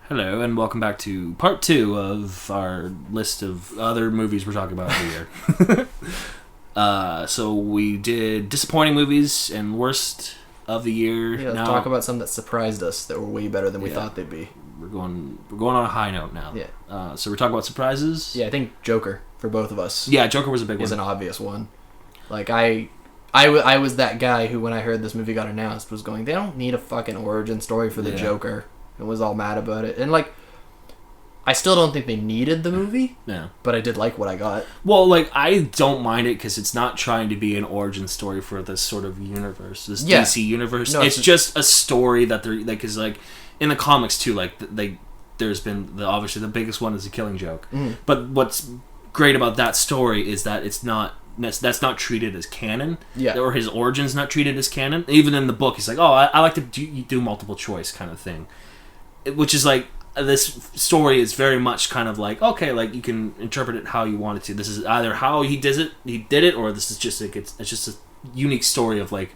Hello, and welcome back to part 2 of our list of other movies we're talking about every year. So we did disappointing movies and worst of the year. Yeah, let's talk about some that surprised us that were way better than we thought they'd be. We're going on a high note now. Yeah. So we're talking about surprises. Yeah, I think Joker for both of us. Yeah, Joker was a big one. Is an obvious one. Like I was that guy who, when I heard this movie got announced, was going, they don't need a fucking origin story for the Joker. And was all mad about it. And, like, I still don't think they needed the movie. Yeah. But I did like what I got. Well, like, I don't mind it because it's not trying to be an origin story for this sort of universe, this DC universe. No, it's just a story that they're, like, is, like, in the comics, too, like, there's been, obviously, the biggest one is the Killing Joke. Mm. But what's great about that story is that that's not treated as canon. Yeah. Or his origin's not treated as canon. Even in the book, he's like, oh, I like to do multiple choice kind of thing. Which is like, this story is very much kind of like, okay, like you can interpret it how you want it to. This is either how he did it, or this is just like it's just a unique story of like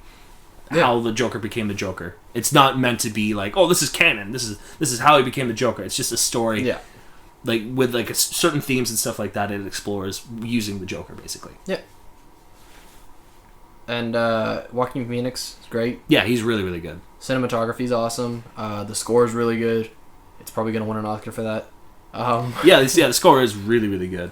how the Joker became the Joker. It's not meant to be like, oh, this is canon. This is how he became the Joker. It's just a story, like with like certain themes and stuff like that. It explores using the Joker basically. Yeah. And Joaquin Phoenix is great. Yeah, he's really, really good. Cinematography's awesome. The score is really good. It's probably going to win an Oscar for that. The score is really, really good.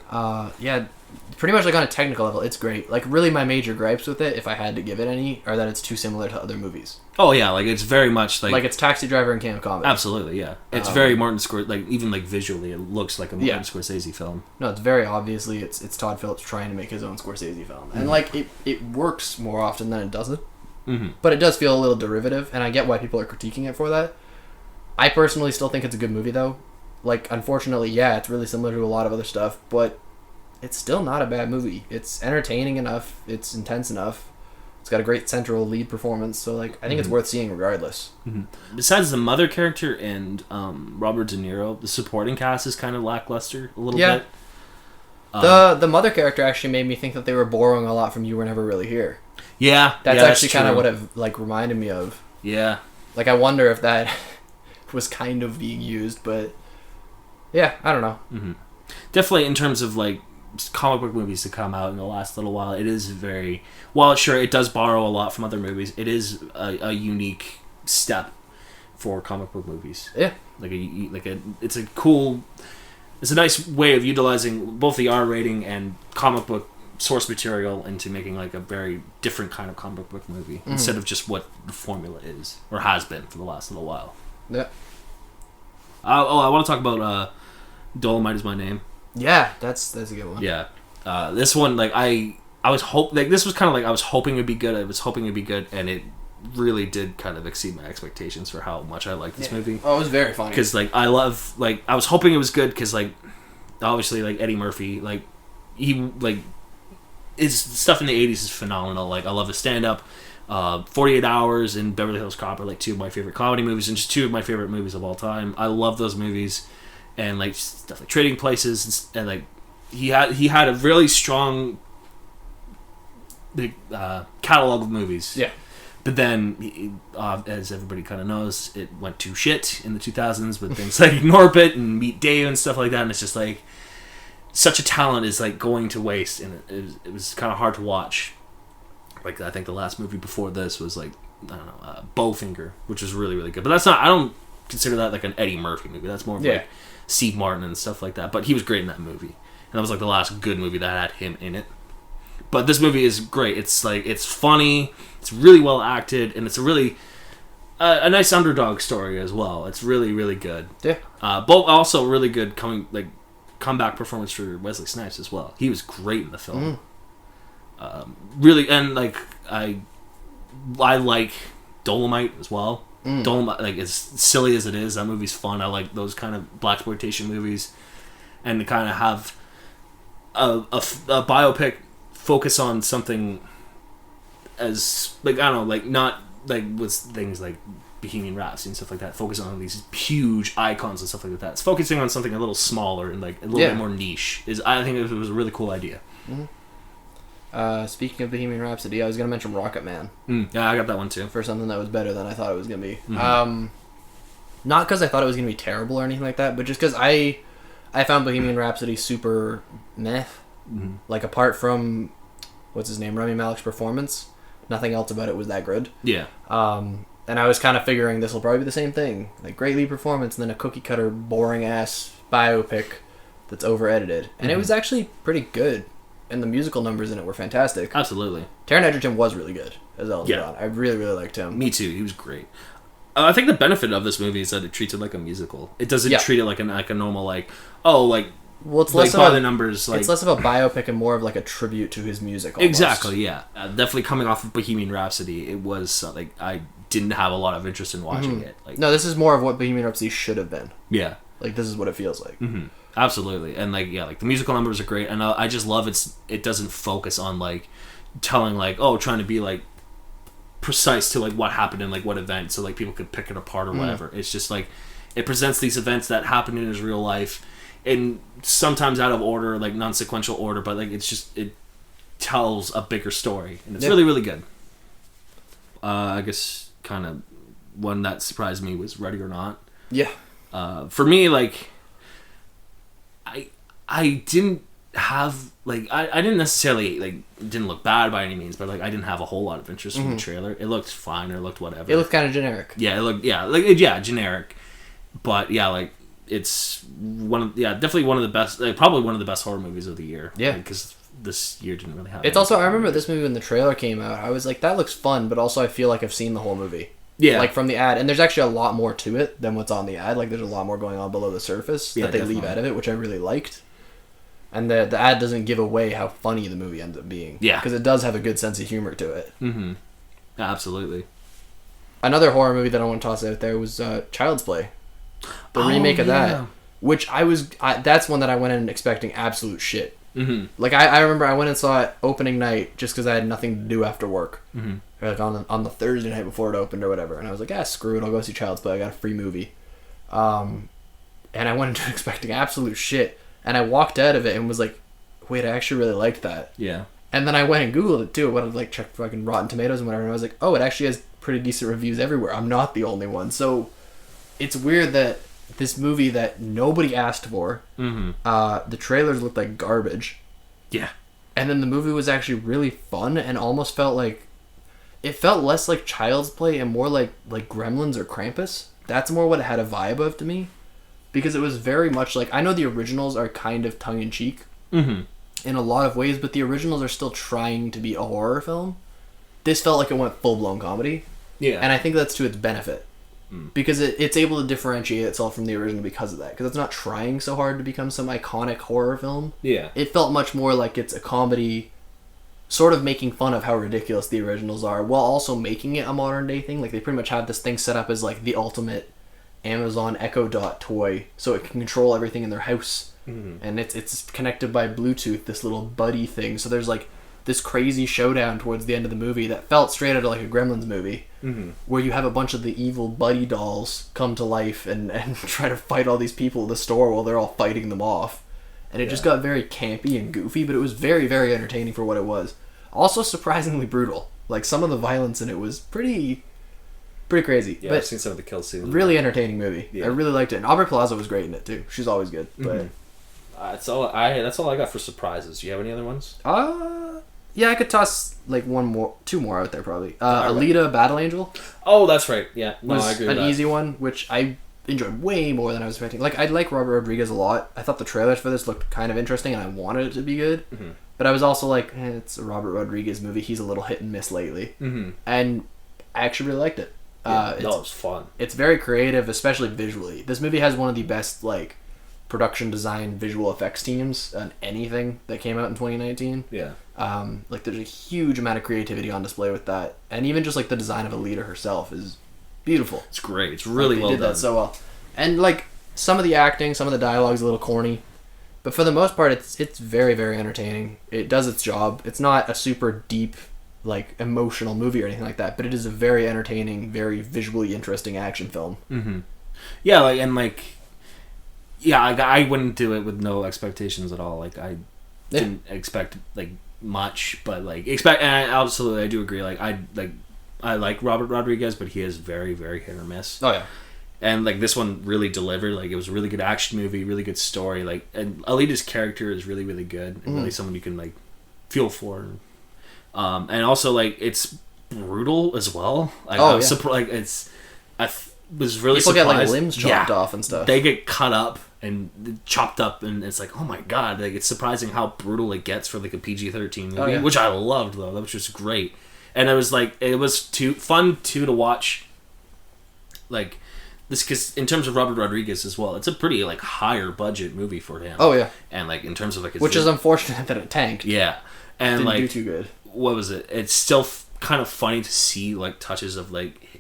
Pretty much like on a technical level, it's great. Like, really my major gripes with it, if I had to give it any, are that it's too similar to other movies. Oh, yeah, like, it's very much like... Like, it's Taxi Driver and Camp Comedy. Absolutely, yeah. It's very Martin Scorsese, like, even, like, visually, it looks like a Martin Scorsese film. No, it's very obviously, it's Todd Phillips trying to make his own Scorsese film. And, like, it works more often than it doesn't. Mm-hmm. But it does feel a little derivative, and I get why people are critiquing it for that. I personally still think it's a good movie, though. Like, unfortunately, it's really similar to a lot of other stuff, but it's still not a bad movie. It's entertaining enough. It's intense enough. It's got a great central lead performance, so, like, I think it's worth seeing regardless. Mm-hmm. Besides the mother character and Robert De Niro, the supporting cast is kind of lackluster a little bit. The mother character actually made me think that they were borrowing a lot from You Were Never Really Here. Yeah, that's actually kind of what it like reminded me of. Yeah, like I wonder if that was kind of being used, but yeah, I don't know. Mm-hmm. Definitely, in terms of like comic book movies to come out in the last little while, it is very sure it does borrow a lot from other movies. It is a unique step for comic book movies. Yeah, it's a nice way of utilizing both the R rating and comic book source material into making like a very different kind of comic book movie instead of just what the formula is or has been for the last little while. Yeah. I want to talk about Dolomite Is My Name. Yeah, that's a good one. Yeah. This one, like I was this was kind of like I was hoping it'd be good. I was hoping it'd be good, and it really did kind of exceed my expectations for how much I liked this movie. Oh, it was very funny. Because like I was hoping it was good because like obviously like Eddie Murphy, like he like his stuff in the 80s is phenomenal. Like I love his stand up. 48 Hours and Beverly Hills Cop are like two of my favorite comedy movies and just two of my favorite movies of all time. I love those movies, and like stuff like Trading Places and like he had a really strong big catalog of movies. Yeah. But then, as everybody kind of knows, it went to shit in the 2000s with things like Norbit and Meet Dave and stuff like that, and it's just like such a talent is like going to waste, and it was kind of hard to watch. Like I think the last movie before this was like I don't know Bowfinger, which was really really good. But that's not, I don't consider that like an Eddie Murphy movie. That's more of like Steve Martin and stuff like that. But he was great in that movie, and that was like the last good movie that had him in it. But this movie is great. It's like it's funny. It's really well acted, and it's a really a nice underdog story as well. It's really really good. Yeah. Both also really good comeback performance for Wesley Snipes as well. He was great in the film. Really, and like I like Dolomite as well. Dolomite, like as silly as it is, that movie's fun. I like those kind of blaxploitation movies, and to kind of have a biopic focus on something as like I don't know, like not like with things like Bohemian Rhapsody and stuff like that. Focus on these huge icons and stuff like that. It's focusing on something a little smaller and like a little bit more niche. I think it was a really cool idea. Mm-hmm. Speaking of Bohemian Rhapsody, I was going to mention Rocket Man. Yeah, I got that one too. For something that was better than I thought it was going to be. Mm-hmm. Not because I thought it was going to be terrible or anything like that, but just because I found Bohemian Rhapsody super meh. Mm-hmm. Like, apart from, what's his name, Rami Malek's performance, nothing else about it was that good. Yeah. And I was kind of figuring this will probably be the same thing. Like, great lead performance, and then a cookie-cutter, boring-ass biopic that's over-edited. And it was actually pretty good. And the musical numbers in it were fantastic. Absolutely. Taron Egerton was really good as Elton John. I really, really liked him. Me too. He was great. I think the benefit of this movie is that it treats it like a musical. It doesn't treat it like a normal, like, well, it's less by the numbers. Like, it's less of a biopic and more of like a tribute to his music. Almost. Exactly. Yeah. Definitely coming off of Bohemian Rhapsody, it was like I didn't have a lot of interest in watching it. Like, no, this is more of what Bohemian Rhapsody should have been. Yeah. Like, this is what it feels like. Mm-hmm. Absolutely. And like the musical numbers are great, and I just love it doesn't focus on like telling like trying to be like precise to like what happened in like what event so like people could pick it apart or whatever. It's just like it presents these events that happened in his real life and sometimes out of order, like non-sequential order, but like it tells a bigger story, and it's really, really good. I guess kind of one that surprised me was Ready or Not. Yeah. For me, like I didn't have like I didn't necessarily like it didn't look bad by any means, but like I didn't have a whole lot of interest in the trailer. It looked fine, or it looked whatever. It looked kind of generic. Yeah, it looked generic, but yeah, like it's definitely one of the best, probably one of the best horror movies of the year. Yeah, because this year didn't really have. It's also I remember this movie when the trailer came out. I was like, that looks fun, but also I feel like I've seen the whole movie. Yeah, like from the ad, and there's actually a lot more to it than what's on the ad. Like there's a lot more going on below the surface that they leave out of it, which I really liked. And the ad doesn't give away how funny the movie ends up being. Yeah. Because it does have a good sense of humor to it. Mm-hmm. Absolutely. Another horror movie that I want to toss out there was Child's Play. The remake of that. Which that's one that I went in expecting absolute shit. Mm-hmm. Like, I remember I went and saw it opening night just because I had nothing to do after work. Mm-hmm. Or like on the Thursday night before it opened or whatever. And I was like, screw it, I'll go see Child's Play. I got a free movie. And I went into expecting absolute shit. And I walked out of it and was like, wait, I actually really liked that. Yeah. And then I went and Googled it too. I went and like checked fucking Rotten Tomatoes and whatever. And I was like, oh, it actually has pretty decent reviews everywhere. I'm not the only one. So it's weird that this movie that nobody asked for, the trailers looked like garbage. Yeah. And then the movie was actually really fun and almost felt like, it felt less like Child's Play and more like Gremlins or Krampus. That's more what it had a vibe of to me. Because it was very much like, I know the originals are kind of tongue-in-cheek in a lot of ways, but the originals are still trying to be a horror film. This felt like it went full-blown comedy. Yeah. And I think that's to its benefit. Because it's able to differentiate itself from the original because of that. Because it's not trying so hard to become some iconic horror film. Yeah. It felt much more like it's a comedy sort of making fun of how ridiculous the originals are while also making it a modern-day thing. Like, they pretty much have this thing set up as like the ultimate Amazon Echo Dot toy, so it can control everything in their house, and it's connected by Bluetooth, this little buddy thing. So there's like this crazy showdown towards the end of the movie that felt straight out of like a Gremlins movie, where you have a bunch of the evil buddy dolls come to life and try to fight all these people at the store while they're all fighting them off, and it just got very campy and goofy, but it was very, very entertaining for what it was. Also surprisingly brutal. Like, some of the violence in it was pretty crazy. Yeah, but I've seen some of the kill scenes. Really entertaining movie. Yeah. I really liked it. And Aubrey Plaza was great in it too. She's always good. But that's all I got for surprises. Do you have any other ones? Yeah, I could toss like two more out there probably. Alita: Battle Angel. Oh, that's right. Yeah, no, I agree with that. An easy one, which I enjoyed way more than I was expecting. Like, I like Robert Rodriguez a lot. I thought the trailers for this looked kind of interesting, and I wanted it to be good. But I was also like, it's a Robert Rodriguez movie. He's a little hit and miss lately. And I actually really liked it. It was fun. It's very creative, especially visually. This movie has one of the best like production design visual effects teams on anything that came out in 2019. Yeah. Like, there's a huge amount of creativity on display with that, and even just like the design of Alita herself is beautiful. It's great. It's really well done. They did that so well, and like some of the acting, some of the dialogue's a little corny, but for the most part, it's very, very entertaining. It does its job. It's not a super deep, like, emotional movie or anything like that, but it is a very entertaining, very visually interesting action film. Yeah, like, and like, yeah, I wouldn't do it with no expectations at all. Like, I didn't expect like much, but like and I do agree. Like, I like Robert Rodriguez, but he is very, very hit or miss. Oh yeah. And like this one really delivered. Like it was a really good action movie, really good story. Like, and Alita's character is really, really good, and really someone you can like feel for. And also like it's brutal as well. Like, like it's, was really people surprised. Get like limbs chopped off and stuff. They get cut up and chopped up, and it's like, oh my god! Like it's surprising how brutal it gets for like a PG-13 movie, which I loved though. That was just great, and it was fun to watch. Like this, because in terms of Robert Rodriguez as well, it's a pretty like higher budget movie for him. Oh yeah, and like in terms of like his which is unfortunate that it tanked. Yeah, and didn't like do too good. What was it? It's still kind of funny to see like touches of like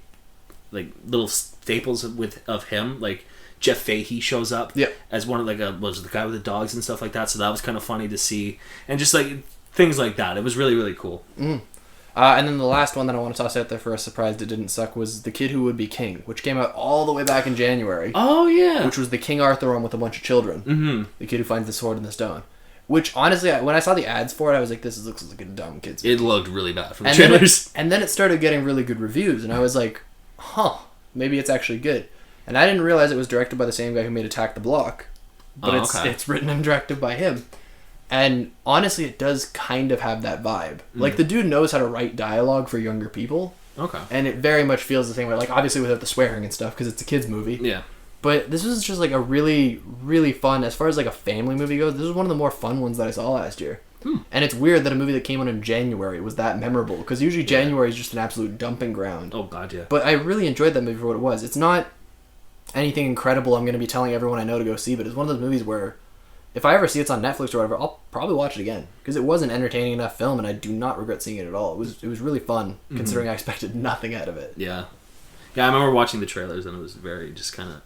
little staples of him. Like Jeff Fahey shows up as one of like was the guy with the dogs and stuff like that. So that was kind of funny to see, and just like things like that. It was really, really cool. And then the last one that I want to toss out there for a surprise that didn't suck was The Kid Who Would Be King, which came out all the way back in January. Oh yeah, which was the King Arthur one with a bunch of children. Mm-hmm. The kid who finds the sword in the stone. Which, honestly, when I saw the ads for it, I was like, this looks like a dumb kid's movie. It looked really bad from the trailers. And then it started getting really good reviews, and I was like, maybe it's actually good. And I didn't realize it was directed by the same guy who made Attack the Block. But it's written and directed by him. And honestly, it does kind of have that vibe. Like, the dude knows how to write dialogue for younger people. Okay. And it very much feels the same way. Like, obviously without the swearing and stuff, because it's a kid's movie. Yeah. But this was just like a really, really fun, as far as like a family movie goes, this was one of the more fun ones that I saw last year. And it's weird that a movie that came out in January was that memorable, because usually January is just an absolute dumping ground. Oh god, yeah. But I really enjoyed that movie for what it was. It's not anything incredible I'm going to be telling everyone I know to go see, but it's one of those movies where if I ever see it's on Netflix or whatever, I'll probably watch it again, because it was an entertaining enough film, and I do not regret seeing it at all. It was really fun, considering I expected nothing out of it. Yeah. Yeah, I remember watching the trailers, and it was very just kind of...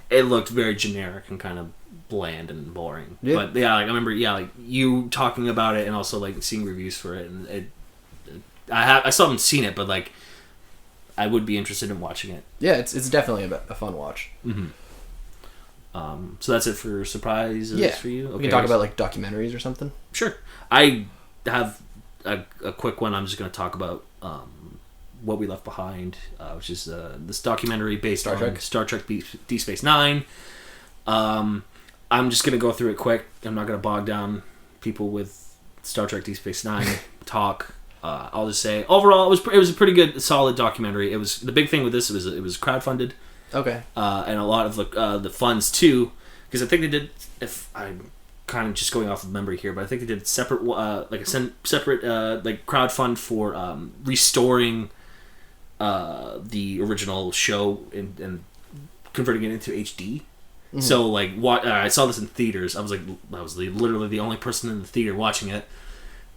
It looked very generic and kind of bland and boring. Yeah. But yeah, like I remember, like you talking about it and also like seeing reviews for it, and I still haven't seen it, but like I would be interested in watching it. Yeah, it's definitely a fun watch. Mm-hmm. So that's it for surprises for you. Okay, we can talk about like documentaries or something. Sure, I have a quick one. I'm just going to talk about. What We Left Behind, which is this documentary based on Star Trek Deep Space Nine. I'm just going to go through it quick. I'm not going to bog down people with Star Trek Deep Space Nine talk. I'll just say, overall, it was a pretty good, solid documentary. It was the big thing with this. It was crowdfunded. Okay. And a lot of the funds too, because I think they did. If I'm kind of just going off of memory here, but I think they did separate separate crowdfund for restoring the original show and converting it into HD. Mm-hmm. So like I saw this in theaters. I was literally the only person in the theater watching it,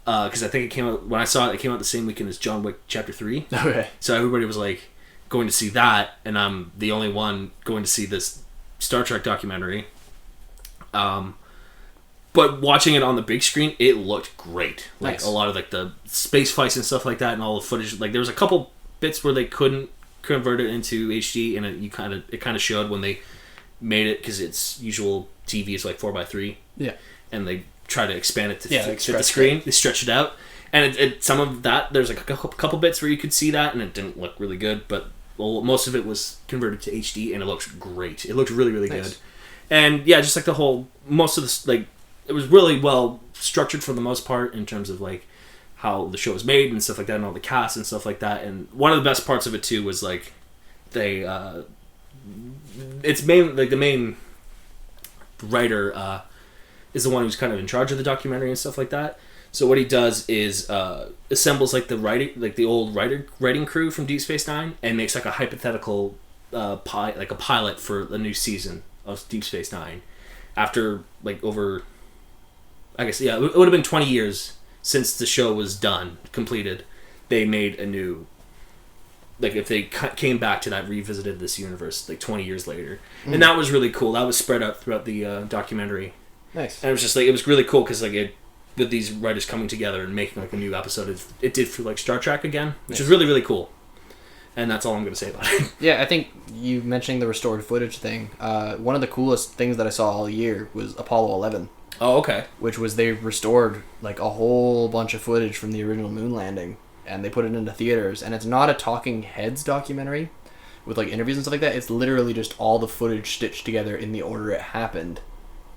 because I think it came out when I saw it. It came out the same weekend as John Wick Chapter 3. Okay. So everybody was like going to see that, and I'm the only one going to see this Star Trek documentary. But watching it on the big screen, it looked great. Like nice. A lot of like the space fights and stuff like that, and all the footage. Like there was a couple bits where they couldn't convert it into HD, and it kind of showed when they made it, because its usual TV is like 4:3. Yeah, and they try to expand it to fit the screen. They stretch it out, and it some of that there's like a couple bits where you could see that, and it didn't look really good, but most of it was converted to HD, and it looked great. It looked really, really good, and yeah, just like the whole most of this like it was really well structured for the most part in terms of like how the show was made and stuff like that, and all the cast and stuff like that. And one of the best parts of it too was like they it's the main writer is the one who's kind of in charge of the documentary and stuff like that. So what he does is assembles like the old writing crew from Deep Space Nine, and makes like a hypothetical pilot for the new season of Deep Space Nine. After like over, I guess it would have been 20 years since the show was completed, they made a new, like if they came back to that, revisited this universe like 20 years later. And that was really cool. That was spread out throughout the documentary. Nice. And it was just like, it was really cool because like with these writers coming together and making like a new episode, it did feel like Star Trek again, which is really, really cool. And that's all I'm going to say about it. Yeah, I think you mentioning the restored footage thing, one of the coolest things that I saw all year was Apollo 11. Oh, okay. Which was they restored like a whole bunch of footage from the original moon landing, and they put it into theaters. And it's not a talking heads documentary, with like interviews and stuff like that, it's literally just all the footage stitched together in the order it happened.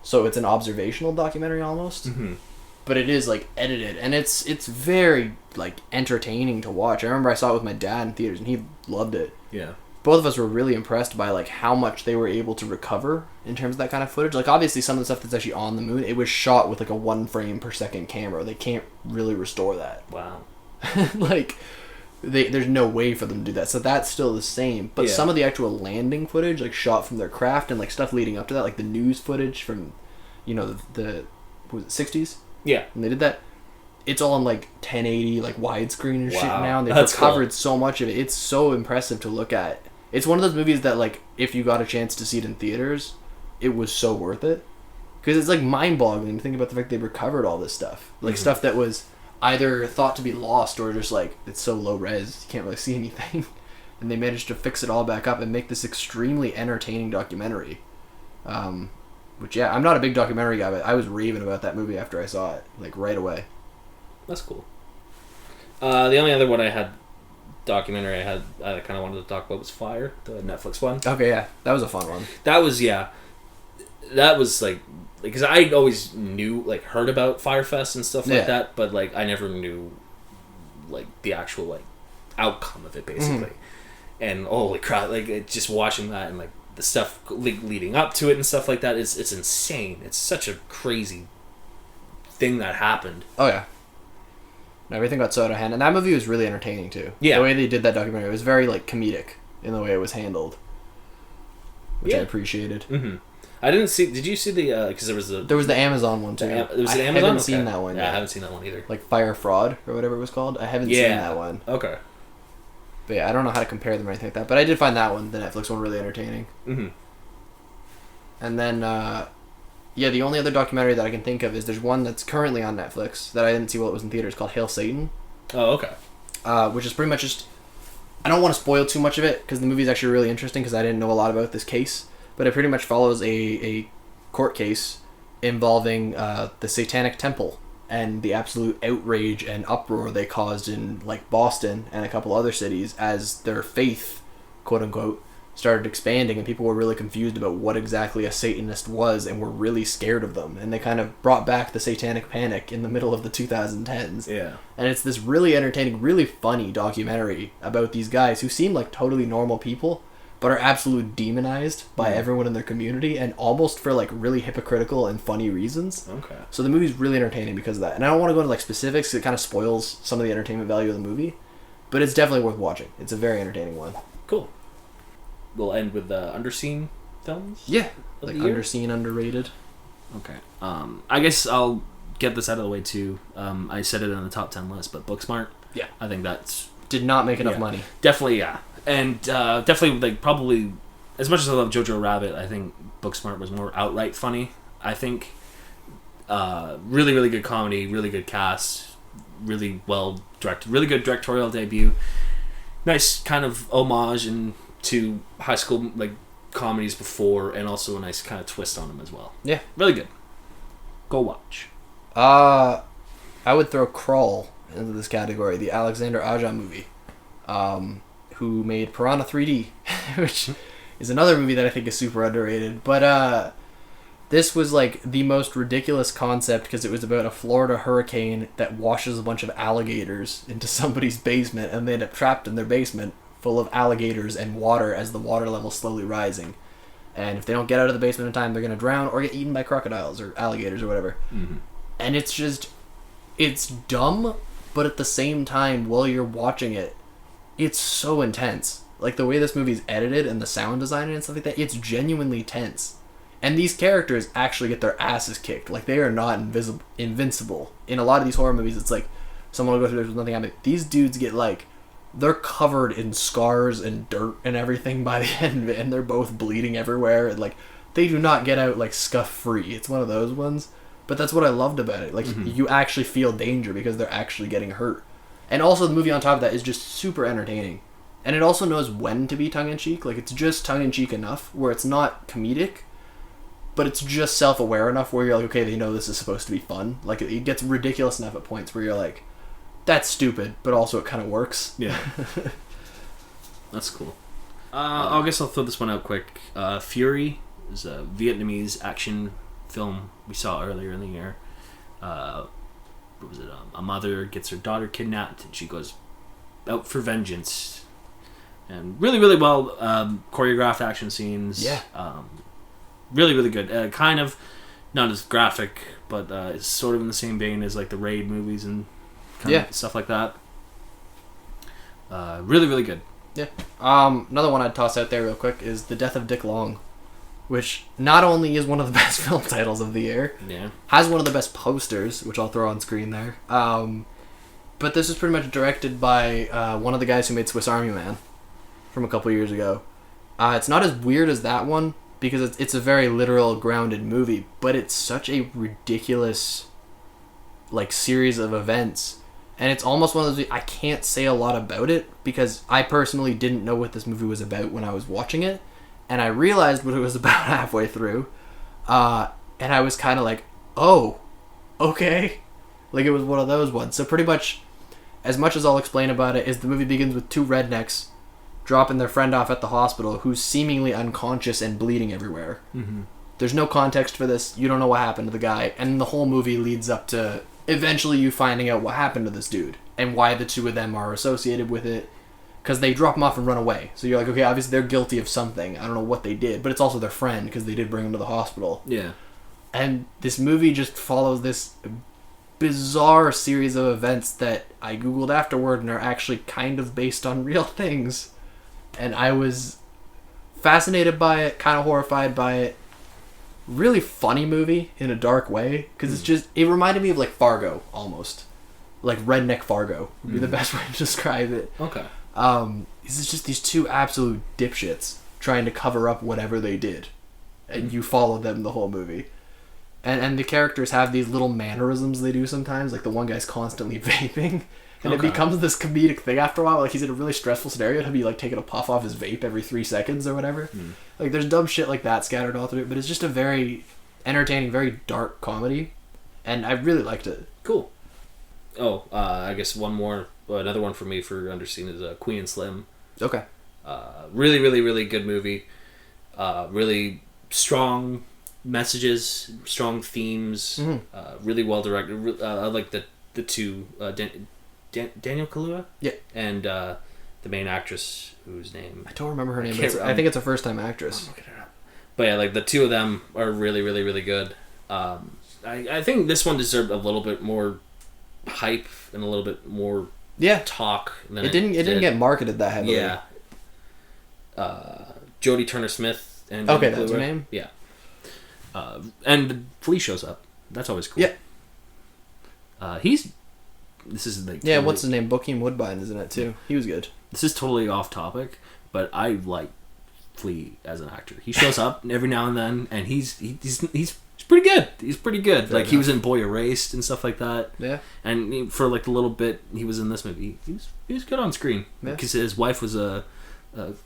So it's an observational documentary almost. Mm-hmm. But it is like edited, and it's very like entertaining to watch. I remember I saw it with my dad in theaters, and he loved it. Yeah. Both of us were really impressed by like how much they were able to recover in terms of that kind of footage. Like obviously some of the stuff that's actually on the moon, it was shot with like a 1 frame per second camera. They can't really restore that. Wow. Like there's no way for them to do that. So that's still the same. But some of the actual landing footage, like shot from their craft and like stuff leading up to that, like the news footage from, you know, the what was it, 60s? Yeah. And they did that. It's all in like 1080, like widescreen and shit now. And they've That's recovered cool. so much of it. It's so impressive to look at. It's one of those movies that, like, if you got a chance to see it in theaters, it was so worth it. Because it's, like, mind-boggling to think about the fact they recovered all this stuff. Like, stuff that was either thought to be lost or just, like, it's so low-res, you can't really see anything. And they managed to fix it all back up and make this extremely entertaining documentary. Which, yeah, I'm not a big documentary guy, but I was raving about that movie after I saw it, like, right away. That's cool. The only other one documentary I kind of wanted to talk about was Fire, the Netflix one. Okay, yeah, that was a fun one. That was like because I always knew, like, heard about Firefest and stuff like that, but like I never knew like the actual like outcome of it basically. And holy crap, like just watching that and like the stuff leading up to it and stuff like that, it's insane. It's such a crazy thing that happened. Oh yeah. Everything got so out of hand, and that movie was really entertaining too. Yeah, the way they did that documentary, it was very like comedic in the way it was handled, which I appreciated. Mm-hmm. I didn't see. Did you see the? Because there was the Amazon one too. There was the I Amazon. haven't seen that one. Yeah, I haven't seen that one either. Like Fire Fraud or whatever it was called. I haven't seen that one. Okay. But yeah, I don't know how to compare them or anything like that. But I did find that one, the Netflix one, really entertaining. Mm-hmm. And then. Yeah, the only other documentary that I can think of is there's one that's currently on Netflix that I didn't see while it was in theaters called Hail Satan. Oh, okay. Which is pretty much just... I don't want to spoil too much of it because the movie is actually really interesting because I didn't know a lot about this case. But it pretty much follows a court case involving the Satanic Temple and the absolute outrage and uproar they caused in like Boston and a couple other cities as their faith, quote-unquote, started expanding, and people were really confused about what exactly a Satanist was and were really scared of them, and they kind of brought back the Satanic Panic in the middle of the 2010s. Yeah. And it's this really entertaining, really funny documentary about these guys who seem like totally normal people but are absolutely demonized by everyone in their community, and almost for like really hypocritical and funny reasons. Okay. So the movie's really entertaining because of that. And I don't want to go into like specifics because it kind of spoils some of the entertainment value of the movie, but it's definitely worth watching. It's a very entertaining one. Cool. We'll end with the underseen films. Yeah, like underseen, underrated. Okay. I guess I'll get this out of the way too. I said it on the top 10 list, but Booksmart. Yeah, I think that's did not make enough money. Definitely, yeah, and definitely like probably as much as I love Jojo Rabbit, I think Booksmart was more outright funny. I think really, really good comedy, really good cast, really well directed, really good directorial debut. Nice kind of homage to high school like comedies before, and also a nice kind of twist on them as well. Yeah, really good. Go watch. I would throw Crawl into this category, the Alexander Aja movie, who made Piranha 3D, which is another movie that I think is super underrated. But this was like the most ridiculous concept because it was about a Florida hurricane that washes a bunch of alligators into somebody's basement, and they end up trapped in their basement full of alligators and water as the water level slowly rising. And if they don't get out of the basement in time, they're going to drown or get eaten by crocodiles or alligators or whatever. Mm-hmm. And it's dumb, but at the same time, while you're watching it, it's so intense. Like, the way this movie's edited and the sound design and stuff like that, it's genuinely tense. And these characters actually get their asses kicked. Like, they are not invincible. In a lot of these horror movies, it's like, someone will go through this with nothing happening. These dudes get, like, they're covered in scars and dirt and everything by the end of it, and they're both bleeding everywhere, and like they do not get out like scuff free. It's one of those ones, but that's what I loved about it. Like you actually feel danger because they're actually getting hurt. And also the movie on top of that is just super entertaining, and it also knows when to be tongue-in-cheek. Like, it's just tongue-in-cheek enough where it's not comedic, but it's just self-aware enough where you're like, okay, they know this is supposed to be fun. Like, it gets ridiculous enough at points where you're like, that's stupid, but also it kind of works. Yeah. That's cool. I guess I'll throw this one out quick. Fury is a Vietnamese action film we saw earlier in the year. What was it? A mother gets her daughter kidnapped and she goes out for vengeance. And really, really well choreographed action scenes. Yeah. Really, really good. Kind of not as graphic, but it's sort of in the same vein as like the Raid movies and kind of stuff like that. Really, really good. Yeah. Another one I'd toss out there real quick is The Death of Dick Long, which not only is one of the best film titles of the year, has one of the best posters, which I'll throw on screen there. But this is pretty much directed by one of the guys who made Swiss Army Man from a couple years ago. It's not as weird as that one because it's a very literal, grounded movie, but it's such a ridiculous like series of events. And it's almost one of those, I can't say a lot about it because I personally didn't know what this movie was about when I was watching it. And I realized what it was about halfway through. And I was kind of like, oh, okay. Like it was one of those ones. So pretty much as I'll explain about it is the movie begins with two rednecks dropping their friend off at the hospital who's seemingly unconscious and bleeding everywhere. Mm-hmm. There's no context for this. You don't know what happened to the guy. And the whole movie leads up to eventually you finding out what happened to this dude and why the two of them are associated with it. Because they drop him off and run away. So you're like, okay, obviously they're guilty of something. I don't know what they did. But it's also their friend because they did bring him to the hospital. Yeah. And this movie just follows this bizarre series of events that I Googled afterward and are actually kind of based on real things. And I was fascinated by it, kind of horrified by it. Really funny movie in a dark way. Because it's just, it reminded me of like Fargo almost. Like redneck Fargo would be the best way to describe it. Okay. It's just these two absolute dipshits trying to cover up whatever they did. And you follow them the whole movie. And the characters have these little mannerisms they do sometimes. Like the one guy's constantly vaping. And it becomes this comedic thing after a while. Like he's in a really stressful scenario. He'll be like taking a puff off his vape every 3 seconds or whatever. Like there's dumb shit like that scattered all through it. But it's just a very entertaining, very dark comedy. And I really liked it. Cool. Oh, I guess another one for me for Underseen is Queen and Slim. Okay. Really, really, really good movie. Really strong messages, strong themes. Really well directed. I like the two Daniel Kaluuya. Yeah. And the main actress whose name I don't remember her name. But I think it's a first time actress. I'm looking it up. But yeah, like the two of them are really, really, really good. I think this one deserved a little bit more hype and a little bit more talk than it didn't get marketed that heavily. Yeah. Jodie Turner-Smith and okay, that's her name. Yeah. And Flea shows up. That's always cool. Yeah. This is like totally, what's his name? Bokeem Woodbine, isn't it too? He was good. This is totally off topic, but I like Flea as an actor. He shows up every now and then, and he's pretty good. He's pretty good. Fair enough. He was in Boy Erased and stuff like that. Yeah. And for like the little bit he was in this movie, he was good on screen. Yeah. Because his wife was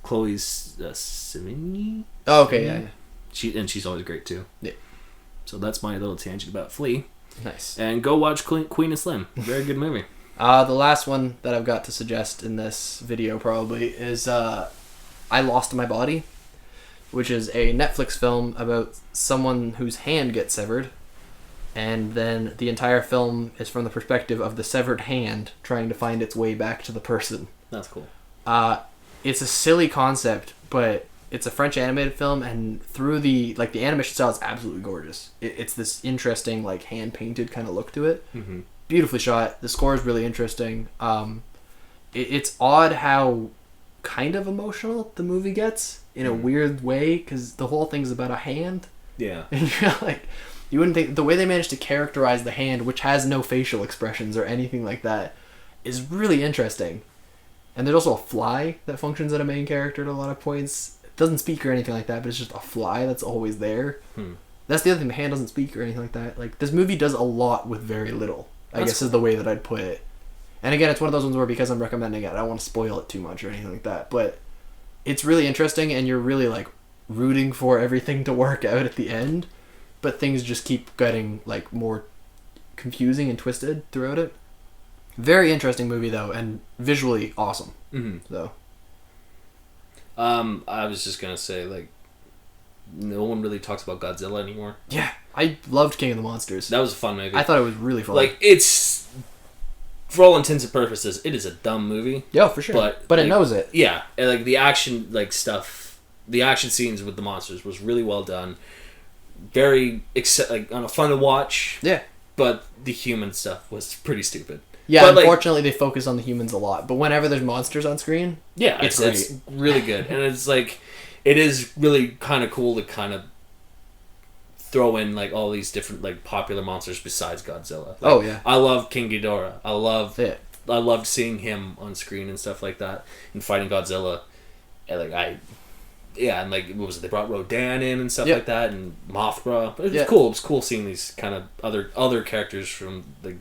Chloe's Sevigny. Oh, okay, yeah. She's always great too. Yeah. So that's my little tangent about Flea. Nice. And go watch Queen and Slim. Very good movie. The last one that I've got to suggest in this video probably is I Lost My Body, which is a Netflix film about someone whose hand gets severed, and then the entire film is from the perspective of the severed hand trying to find its way back to the person. That's cool. It's a silly concept, but it's a French animated film, and through the animation style is absolutely gorgeous. It's this interesting hand painted kind of look to it. Mm-hmm. Beautifully shot. The score is really interesting. It's odd how kind of emotional the movie gets in a weird way, because the whole thing's about a hand. Yeah. And you're like, you wouldn't think the way they managed to characterize the hand, which has no facial expressions or anything like that, is really interesting. And there's also a fly that functions as a main character at a lot of points. It doesn't speak or anything like that, but it's just a fly that's always there. That's the other thing. The hand doesn't speak or anything like that. This movie does a lot with very little, I guess is the way that I'd put it. And again, it's one of those ones where because I'm recommending it, I don't want to spoil it too much or anything like that. But it's really interesting, and you're really rooting for everything to work out at the end. But things just keep getting more confusing and twisted throughout it. Very interesting movie though, and visually awesome. Mm-hmm. So I was just gonna say, like, no one really talks about Godzilla anymore. Yeah, I loved King of the Monsters. That was a fun movie. I thought it was really fun. Like, it's, for all intents and purposes, it is a dumb movie. Yeah, for sure. But like, it knows it. Yeah, and like the action, like stuff, the action scenes with the monsters was really well done. Very fun to watch. Yeah. But the human stuff was pretty stupid. Yeah, but unfortunately they focus on the humans a lot. But whenever there's monsters on screen, yeah, it's really good. And it's like, it is really kind of cool to kind of throw in like all these different like popular monsters besides Godzilla. Like, yeah. I love King Ghidorah. I loved seeing him on screen and stuff like that and fighting Godzilla. And and like what was it? They brought Rodan in and stuff like that, and Mothra. But it was cool. It was cool seeing these kind of other characters from the.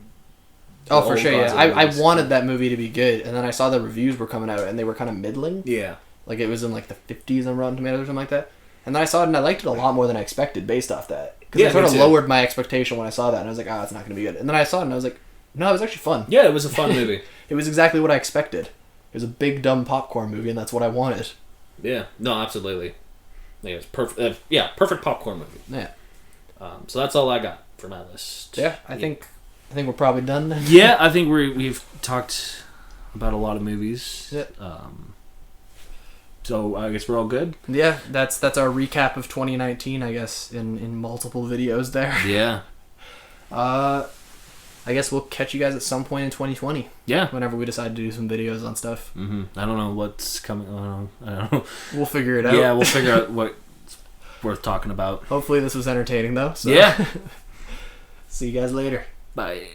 Oh, for sure. Yeah, I wanted that movie to be good, and then I saw the reviews were coming out, and they were kind of middling. Yeah. Like it was in like the 50s on Rotten Tomatoes or something like that. And then I saw it, and I liked it a lot more than I expected based off that. Because I sort of lowered my expectation when I saw that, and I was like, it's not going to be good. And then I saw it, and I was like, no, it was actually fun. Yeah, it was a fun movie. It was exactly what I expected. It was a big, dumb popcorn movie, and that's what I wanted. Yeah, no, absolutely. Yeah, it was perfect. Perfect popcorn movie. Yeah. So that's all I got for my list. Yeah, I think we're probably done then. Yeah, I think we've talked about a lot of movies. Yeah. So I guess we're all good. Yeah, that's our recap of 2019. I guess in multiple videos there. Yeah. I guess we'll catch you guys at some point in 2020. Yeah. Whenever we decide to do some videos on stuff. Mm-hmm. I don't know what's coming. I don't know. We'll figure it out. Yeah, we'll figure out what's worth talking about. Hopefully this was entertaining though. So. Yeah. See you guys later. Bye.